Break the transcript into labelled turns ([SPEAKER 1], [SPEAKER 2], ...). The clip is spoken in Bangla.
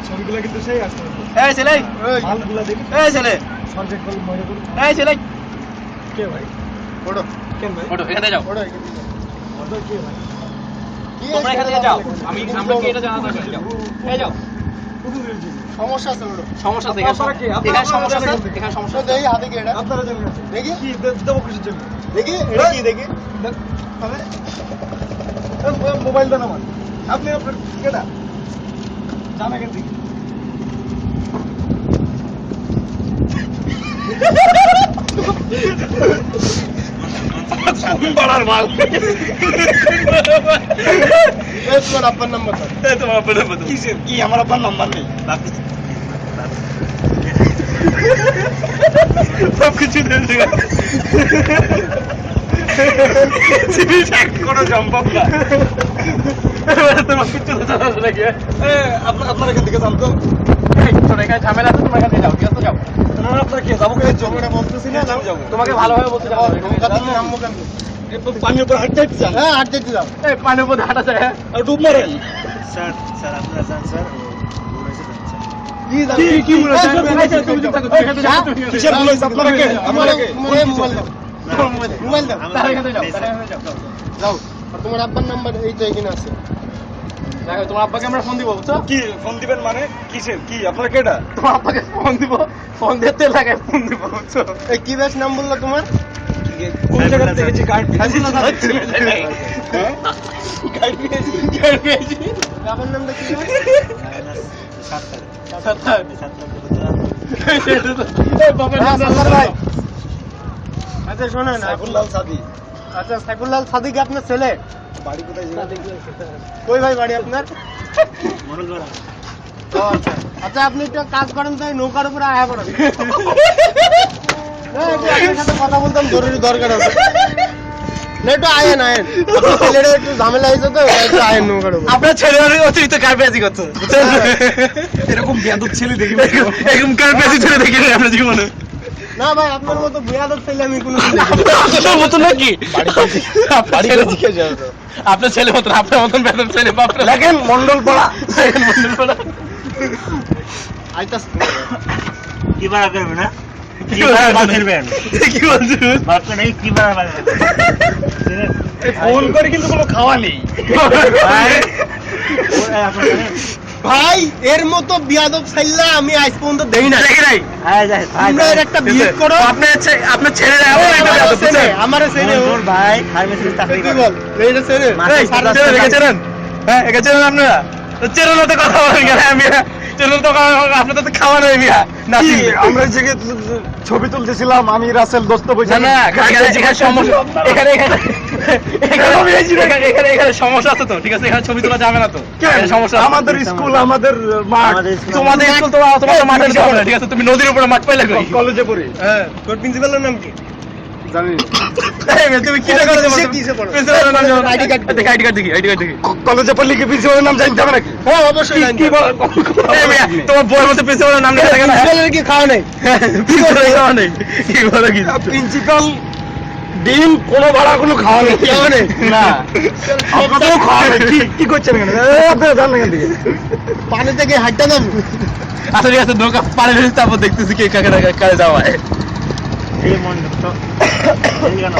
[SPEAKER 1] ছবিগুলো কিন্তু সেই আসছে।
[SPEAKER 2] এই ছেলে,
[SPEAKER 1] মালগুলা দেখি
[SPEAKER 2] এই ছেলে,
[SPEAKER 1] সাবজেক্ট বল মনে করি।
[SPEAKER 2] এই ছেলে,
[SPEAKER 1] কে ভাই?
[SPEAKER 2] ওঠো,
[SPEAKER 1] কেন ভাই?
[SPEAKER 2] ওঠো, এখান থেকে যাও।
[SPEAKER 1] ওটা কে ভাই?
[SPEAKER 2] তোমরা এখান থেকে যাও। আমরা কি এটা জানা দরকার? যাও, এই যাও।
[SPEAKER 3] সমস্যা আছে ওটা।
[SPEAKER 2] সমস্যা আছে, এখানে সমস্যা আছে, এখানে সমস্যা আছে।
[SPEAKER 3] দেখি হাতে কি এটা?
[SPEAKER 1] আপনারা জানেন না।
[SPEAKER 3] দেখি
[SPEAKER 1] কি দেবো কিছুর জন্য?
[SPEAKER 3] দেখি এটা কি দেখি?
[SPEAKER 1] তাহলে মোবাইল দেন আমার। আপনি আপনার কেটা জানা কেন দেখি?
[SPEAKER 2] পাড়ার মাল।
[SPEAKER 3] এই তোমার আব্বার নাম্বার দাও।
[SPEAKER 2] এই তোমার আব্বার নাম্বার দাও।
[SPEAKER 1] কিসের? কি আমার আপনার নাম্বার নেই?
[SPEAKER 2] সব কিছু দিয়ে দিবে। সিভিল ট্যাক্স কোনো সম্ভব না। এবারে তোমার কিছু তো জানা আছে নাকি?
[SPEAKER 1] আপনার এখান থেকে জানতো?
[SPEAKER 2] এই, শোনো, এখানে ঝামেলা আছে, তোমার এখান থেকে যাও, ঠিক আছে? যাও।
[SPEAKER 1] আপনার কে যাবো? জমিটা বলতেছি না,
[SPEAKER 3] যাও।
[SPEAKER 1] যাবো।
[SPEAKER 2] তোমাকে ভালোভাবে বলতে যাও।
[SPEAKER 3] তুমি নামবো কেন?
[SPEAKER 1] পানির উপর হাঁটতে হাঁটতে যান।
[SPEAKER 3] হ্যাঁ হাত দিতে দাও।
[SPEAKER 2] এই, পানির উপর হাঁটা যায়, হ্যাঁ?
[SPEAKER 1] আর ডুব মারেন।
[SPEAKER 4] স্যার স্যার আপনারা যান স্যার ও ঘুরেছে যান স্যার
[SPEAKER 2] কি মনে হয়? তুমি চুপ থাকো, তুমি এখান থেকে যাও, তুমি এখান থেকে
[SPEAKER 1] কিসের
[SPEAKER 2] যাও।
[SPEAKER 1] বলেছে? আপনারা কে? আপনারা কে?
[SPEAKER 3] মোবাইল দাও। মোবাইল দাও।
[SPEAKER 2] তারা এখান থেকে যাও, তারা এখান থেকে যাও।
[SPEAKER 3] যাও। আর তোমার আব্বার নাম্বার এই তো এখানে আছে।
[SPEAKER 2] দেখো, তোমার আব্বাকে আমরা ফোন দিব, বুঝছো?
[SPEAKER 1] কি ফোন দিবেন মানে? কিসের? কি আপনারা কেটা?
[SPEAKER 2] তোমার আব্বাকে ফোন দিব, ফোন দিয়ে তেল লাগায় ফোন দিব, বুঝছো?
[SPEAKER 3] এই কি ব্যাচ নাম বললা তোমার?
[SPEAKER 1] কোন জায়গা থেকে যে গার্ড
[SPEAKER 3] হ্যাঁ?
[SPEAKER 2] গাড়ি পেয়েছি, গাড়ি পেয়েছি।
[SPEAKER 3] বাবার নামটা কি?
[SPEAKER 2] এই, বাবার নাম
[SPEAKER 3] সাত্তার ভাই। আচ্ছা শোনেন,
[SPEAKER 1] সাইফুল্লাহ সাদি।
[SPEAKER 3] আচ্ছা সাইফুল্লাহ সাদিক আপনার ছেলে?
[SPEAKER 1] বাড়ি কোথায় যাবেন?
[SPEAKER 3] কই ভাই বাড়ি আপনার?
[SPEAKER 4] মনোজরা
[SPEAKER 3] ও আচ্ছা। আচ্ছা আপনি একটা কাজ করেন তাই নৌকার উপরে আয়া করেন। আপনার সাথে কথা বলতাম জরুরি দরকার আছে। না একটু আয়েন আয়েন। আপনার ছেলেটা একটু ঝামেলা হয়েছে তো একটু আয়েন নৌকার উপরে।
[SPEAKER 2] আপনার ছেলে অতিরিক্ত কারপেজি করছে, বুঝছেন?
[SPEAKER 1] এরকম বেয়াদব ছেলে দেখি
[SPEAKER 2] এরকম কারপেজি ছেলে দেখি নাই আমরা জীবনে।
[SPEAKER 3] না ভাই আপনার মতো বিয়াদব ছেলে আমি কোনো
[SPEAKER 2] আপনার মতন নাকি? আপনার ছেলে আপনার ছেলে মতন, আপনার মতন বেতন ছেলে, বাপরে।
[SPEAKER 1] দেখেন মন্ডল পড়া।
[SPEAKER 2] দেখেন, মন্ডল পড়া।
[SPEAKER 3] আইতাস
[SPEAKER 4] কি বাড়া করবে না কি বাড়া বাঁধবেন
[SPEAKER 2] কি বলছিস?
[SPEAKER 4] বাচ্চা নেই কি বাড়া বাঁধবেন
[SPEAKER 1] ফোন করে কিন্তু কোনো খাওয়া নেই।
[SPEAKER 4] ভাই ওরা আপনার
[SPEAKER 3] ভাই এর মতো বিয়াদব ছেলে আমি আজ পর্যন্ত দেই না।
[SPEAKER 2] দেখি নাই।
[SPEAKER 4] হ্যাঁ যাই
[SPEAKER 3] তোমরা এর একটা বিয়ে করো।
[SPEAKER 2] আপনার ছেলেরা এমন একটা বেয়াদব, বুঝছেন?
[SPEAKER 3] আমারে ছেলে ও।
[SPEAKER 4] ওর ভাই ফার্মেসিতে চাকরি
[SPEAKER 3] কি
[SPEAKER 4] করে
[SPEAKER 3] বল এইটা ছেলে
[SPEAKER 2] এই, চেনেন, একে চেনেন? হ্যাঁ, একে চেনেন আপনারা? তো চেনেন না তো কথা বলেন কেন? আমি চেনেন তো, আপনাদের তো খাওয়া নেই মিয়া। না,
[SPEAKER 1] কি, আমরা এই জায়গায় ছবি তুলতেছিলাম, আমি রাসেল দোস্ত বসে।
[SPEAKER 2] না, এখানে সমস্যা, এখানে সমস্যা আছে তো, ঠিক আছে? এখানে ছবি তোলা যাবে না তো, এখানে সমস্যা আছে।
[SPEAKER 1] আমাদের স্কুল, আমাদের মাঠ,
[SPEAKER 4] আমাদের স্কুল
[SPEAKER 2] তোমাদের স্কুল, তোমার তো মাঠের যাবে না, ঠিক আছে? তুমি নদীর উপরে মাঠ পাইলে কই?
[SPEAKER 1] কলেজে পড়ি।
[SPEAKER 2] হ্যাঁ।
[SPEAKER 3] তোর প্রিন্সিপালের নাম কি?
[SPEAKER 1] জানি
[SPEAKER 2] এই মেয়ে, তুমি কি করে দেবো?
[SPEAKER 3] কিসে পড়ো?
[SPEAKER 2] প্রিন্সিপালের নাম জানো?
[SPEAKER 3] ID card
[SPEAKER 2] দেখি, ID card দেখি, ID card দেখি।
[SPEAKER 1] কলেজে পড়লে কি প্রিন্সিপালের নাম জানতে হবে নাকি?
[SPEAKER 3] হ্যাঁ অবশ্যই
[SPEAKER 1] কি বল?
[SPEAKER 2] এই মেয়ে, তোমার বইয়ের মধ্যে প্রিন্সিপালের নাম লেখা থাকে না?
[SPEAKER 3] প্রিন্সিপালের কি খাওয়া নেই?
[SPEAKER 2] প্রিন্সিপালের খাওয়া নেই। কি বলে কি?
[SPEAKER 1] প্রিন্সিপাল ডিম কোনো ভাড়া কোনো খাওয়া নেই।
[SPEAKER 3] খাওয়া নেই?
[SPEAKER 1] না, আপনাদেরও খাওয়া নেই। কি করছেন এখানে? আপনারা জান না এখান থেকে।
[SPEAKER 3] পানি থেকে হাঁটতে দাম।
[SPEAKER 2] আচ্ছা, ঠিক আছে, নৌকা পানি ঢেলে তারপর দেখতেছি কে কাকে কারে যাওয়া হয়।
[SPEAKER 4] এই মন তো এই কেন